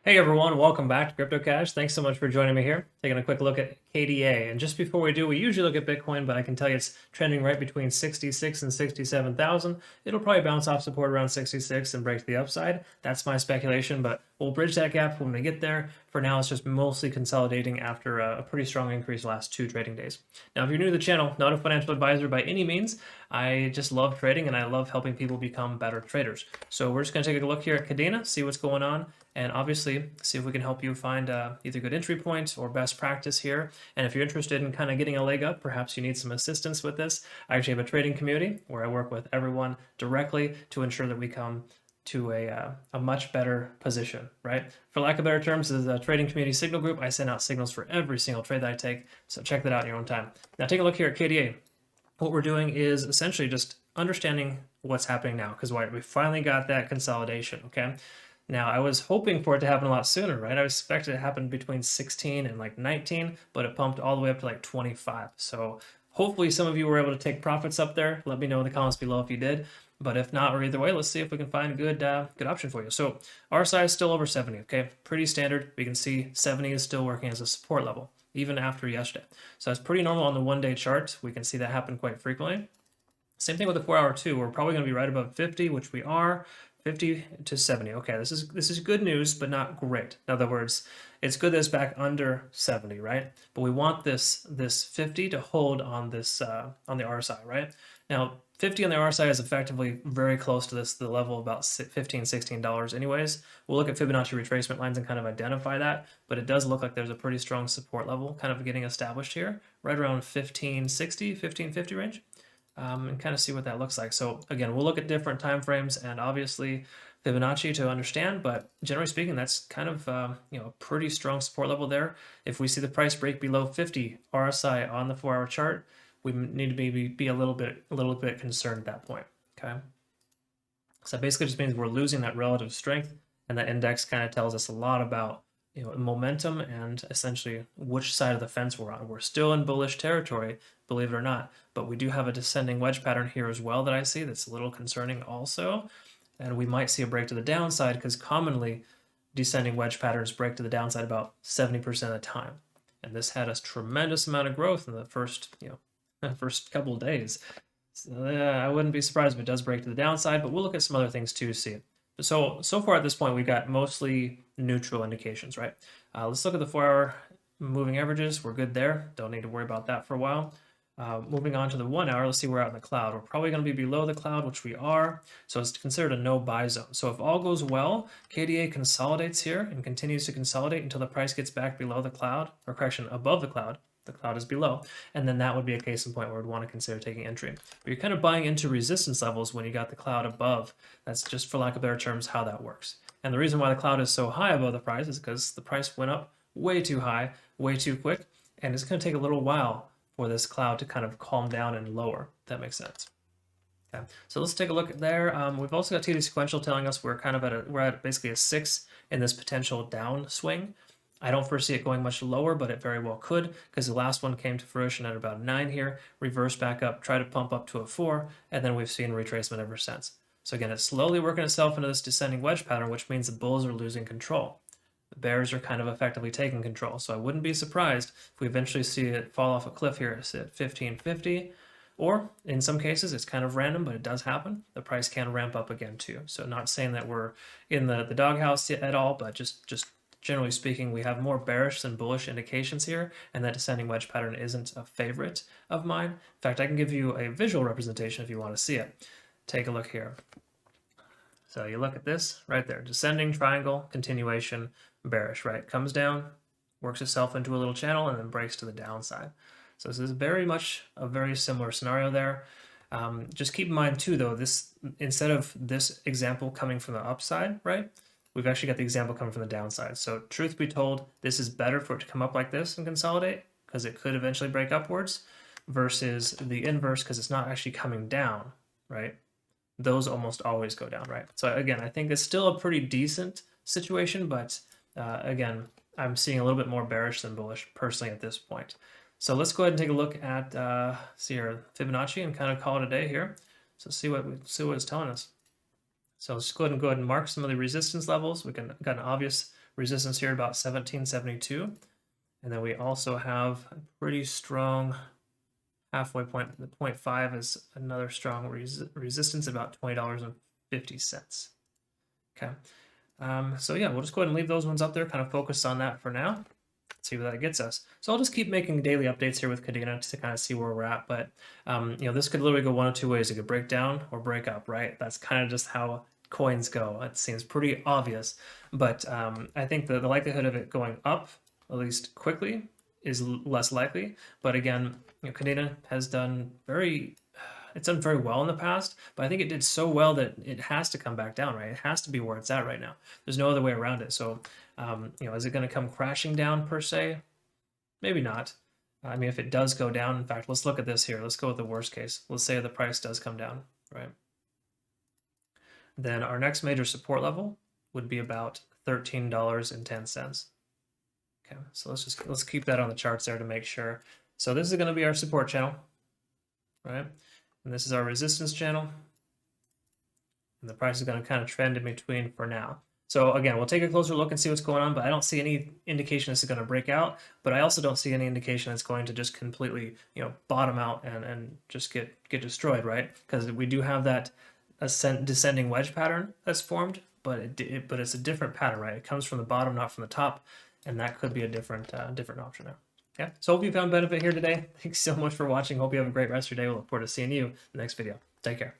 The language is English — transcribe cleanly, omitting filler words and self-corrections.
Hey everyone, welcome back to CryptoCache. Thanks so much for joining me here. Taking a quick look at KDA. And just before we do, we usually look at Bitcoin, but I can tell you it's trending right between 66 and 67,000. It'll probably bounce off support around 66 and break to the upside. That's my speculation, but we'll bridge that gap when we get there. For now, it's just mostly consolidating after a pretty strong increase the last 2 trading days. Now, if you're new to the channel, not a financial advisor by any means, I just love trading and I love helping people become better traders. So we're just going to take a look here at Kadena, see what's going on, and obviously see if we can help you find either good entry point or best practice here. And if you're interested in kind of getting a leg up, perhaps you need some assistance with this, I actually have a trading community where I work with everyone directly to ensure that we come to a much better position, right? For lack of better terms, this is a trading community signal group. I send out signals for every single trade that I take, so check that out in your own time. Now take a look here at KDA. What we're doing is essentially just understanding what's happening now, because we finally got that consolidation, okay? Now, I was hoping for it to happen a lot sooner, right? I expected it to happen between 16 and like 19, but it pumped all the way up to like 25. So hopefully some of you were able to take profits up there. Let me know in the comments below if you did. But if not, or either way, let's see if we can find a good option for you. So RSI is still over 70, okay? Pretty standard. We can see 70 is still working as a support level, even after yesterday. So that's pretty normal on the one-day chart. We can see that happen quite frequently. Same thing with the 4-hour too. We're probably going to be right above 50, which we are. 50 to 70. Okay, this is good news, but not great. In other words, it's good that it's back under 70, right? But we want this 50 to hold on this on the RSI, right? Now, 50 on the RSI is effectively very close to the level of about $15, $16 anyways. We'll look at Fibonacci retracement lines and kind of identify that, but it does look like there's a pretty strong support level kind of getting established here, right around 1560, 1550 range. And kind of see what that looks like. So again, we'll look at different time frames and obviously Fibonacci to understand, but generally speaking, that's kind of a pretty strong support level there. If we see the price break below 50 RSI on the 4-hour chart, we need to maybe be a little bit concerned at that point. Okay, so that basically just means we're losing that relative strength, and that index kind of tells us a lot about momentum and essentially which side of the fence we're on. We're still in bullish territory, believe it or not, but we do have a descending wedge pattern here as well that I see that's a little concerning also. And we might see a break to the downside because commonly descending wedge patterns break to the downside about 70% of the time. And this had a tremendous amount of growth in the first couple of days. So, I wouldn't be surprised if it does break to the downside, but we'll look at some other things too to see it. So far at this point, we've got mostly neutral indications, right? Let's look at the 4-hour moving averages. We're good there. Don't need to worry about that for a while. Moving on to the 1-hour, let's see where we're out in the cloud. We're probably going to be below the cloud, which we are. So it's considered a no buy zone. So if all goes well, KDA consolidates here and continues to consolidate until the price gets back below the cloud, or correction, above the cloud. The cloud is below, and then that would be a case in point where we'd want to consider taking entry. But you're kind of buying into resistance levels when you got the cloud above. That's just, for lack of better terms, how that works. And the reason why the cloud is so high above the price is because the price went up way too high, way too quick, and it's going to take a little while for this cloud to kind of calm down and lower, if that makes sense. Okay, so let's take a look at there. We've also got TD sequential telling us we're kind of we're at basically a 6 in this potential downswing. I don't foresee it going much lower, but it very well could, because the last one came to fruition at about 9 here, reversed back up, tried to pump up to a 4, and then we've seen retracement ever since. So again, it's slowly working itself into this descending wedge pattern, which means the bulls are losing control. The bears are kind of effectively taking control. So I wouldn't be surprised if we eventually see it fall off a cliff here at 1550, or in some cases it's kind of random, but it does happen. The price can ramp up again too. So not saying that we're in the doghouse at all, but just generally speaking, we have more bearish than bullish indications here, and that descending wedge pattern isn't a favorite of mine. In fact, I can give you a visual representation if you want to see it. Take a look here. So you look at this right there, descending triangle, continuation, bearish, right? Comes down, works itself into a little channel, and then breaks to the downside. So this is very much a very similar scenario there. Just keep in mind too, though, this, instead of this example coming from the upside, right? We've actually got the example coming from the downside. So truth be told, this is better for it to come up like this and consolidate, because it could eventually break upwards, versus the inverse, because it's not actually coming down, right? Those almost always go down, right? So again, I think it's still a pretty decent situation, but again, I'm seeing a little bit more bearish than bullish personally at this point. So let's go ahead and take a look at see our Fibonacci and kind of call it a day here. So see what it's telling us. So let's go ahead and mark some of the resistance levels. We got an obvious resistance here about 1772. And then we also have a pretty strong halfway point. The 0.5 is another strong resistance, about $20.50. Okay. So yeah, we'll just go ahead and leave those ones up there, kind of focus on that for now. See where that gets us. So I'll just keep making daily updates here with Kadena to kind of see where we're at. But this could literally go one of two ways. It could break down or break up, right? That's kind of just how coins go. It seems pretty obvious, but I think the likelihood of it going up, at least quickly, is less likely. But again, Kadena has done it's done very well in the past, but I think it did so well that it has to come back down, right? It has to be where it's at right now. There's no other way around it. So, is it going to come crashing down per se? Maybe not. I mean, if it does go down, in fact, let's look at this here. Let's go with the worst case. Let's say the price does come down, right? Then our next major support level would be about $13.10. Okay, so let's keep that on the charts there to make sure. So this is going to be our support channel, right? And this is our resistance channel. And the price is going to kind of trend in between for now. So again, we'll take a closer look and see what's going on, but I don't see any indication this is going to break out, but I also don't see any indication it's going to just completely, bottom out and just get destroyed, right? Because we do have that descending wedge pattern that's formed, but it's a different pattern, right? It comes from the bottom, not from the top, and that could be a different option there. Yeah, so hope you found benefit here today. Thanks so much for watching. Hope you have a great rest of your day. We'll look forward to seeing you in the next video. Take care.